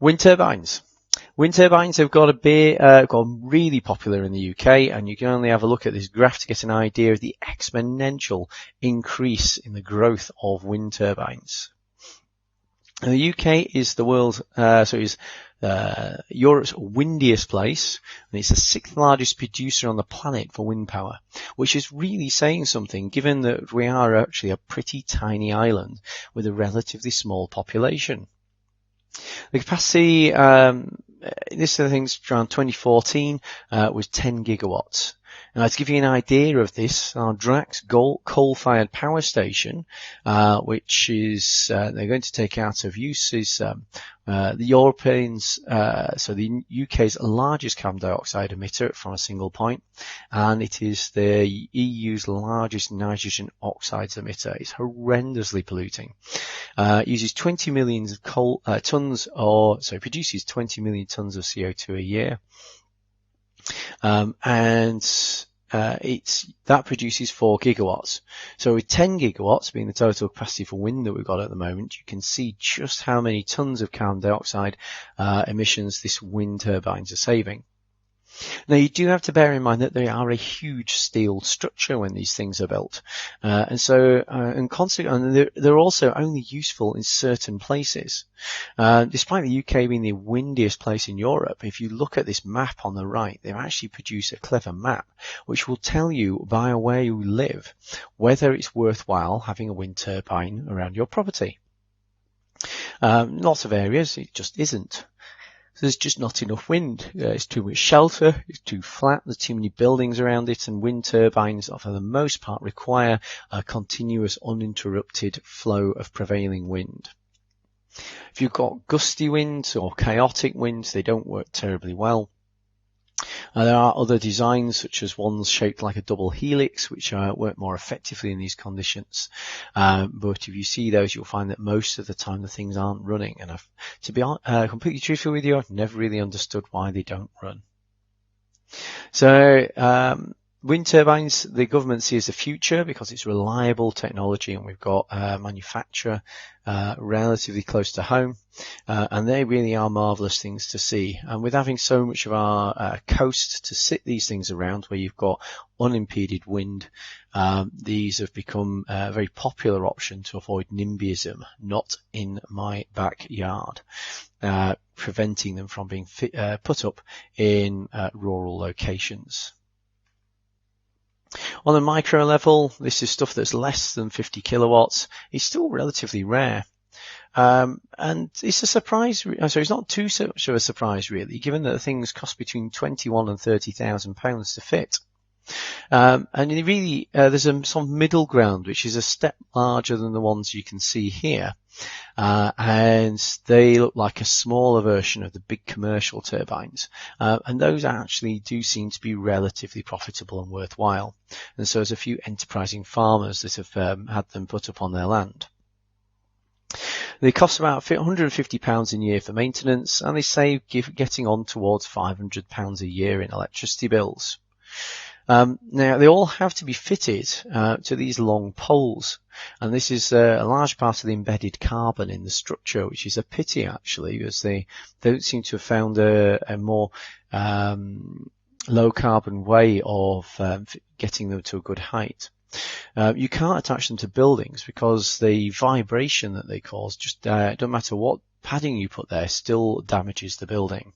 Wind turbines. Wind turbines have got really popular in the UK, and you can only have a look at this graph to get an idea of the exponential increase in the growth of wind turbines. Now, the UK is the world's, Europe's windiest place, and it's the 6th largest producer on the planet for wind power, which is really saying something given that we are actually a pretty tiny island with a relatively small population. The capacity, this I think around 2014, was 10 gigawatts. Now, to give you an idea of this, our Drax coal-fired power station, which is they're going to take out of use, is the Europeans, so the UK's largest carbon dioxide emitter from a single point, and it is the EU's largest nitrogen oxides emitter. It's horrendously polluting. It uses 20 million tons, produces 20 million tons of CO2 a year. That produces 4 gigawatts. So with 10 gigawatts being the total capacity for wind that we've got at the moment, you can see just how many tons of carbon dioxide emissions this wind turbines are saving. Now, you do have to bear in mind that they are a huge steel structure when these things are built, and consequently, they're also only useful in certain places. Despite the UK being the windiest place in Europe, if you look at this map on the right, they've actually produced a clever map which will tell you by where you live whether it's worthwhile having a wind turbine around your property. Lots of areas it just isn't. So there's just not enough wind. It's too much shelter, it's too flat, there's too many buildings around it, and wind turbines, for the most part, require a continuous, uninterrupted flow of prevailing wind. If you've got gusty winds or chaotic winds, they don't work terribly well. There are other designs, such as ones shaped like a double helix, which work more effectively in these conditions. But if you see those, you'll find that most of the time the things aren't running. And to be completely truthful with you, I've never really understood why they don't run. So wind turbines, the government sees the future because it's reliable technology, and we've got a manufacturer relatively close to home, and they really are marvellous things to see. And with having so much of our coast to sit these things around, where you've got unimpeded wind, these have become a very popular option to avoid NIMBYism, not in my backyard, preventing them from being put up in rural locations. On a micro level, this is stuff that's less than 50 kilowatts. It's still relatively rare. And it's a surprise, so it's not too much of a surprise really, given that the things cost between £21,000 and £30,000 to fit. And really, there's some middle ground, which is a step larger than the ones you can see here. And they look like a smaller version of the big commercial turbines. And those actually do seem to be relatively profitable and worthwhile. And so there's a few enterprising farmers that have had them put up on their land. They cost about £150 a year for maintenance, and they save getting on towards £500 a year in electricity bills. Now, they all have to be fitted to these long poles, and this is a large part of the embedded carbon in the structure, which is a pity actually, because they don't seem to have found a more low carbon way of getting them to a good height. You can't attach them to buildings because the vibration that they cause just don't matter what padding you put there, still damages the building.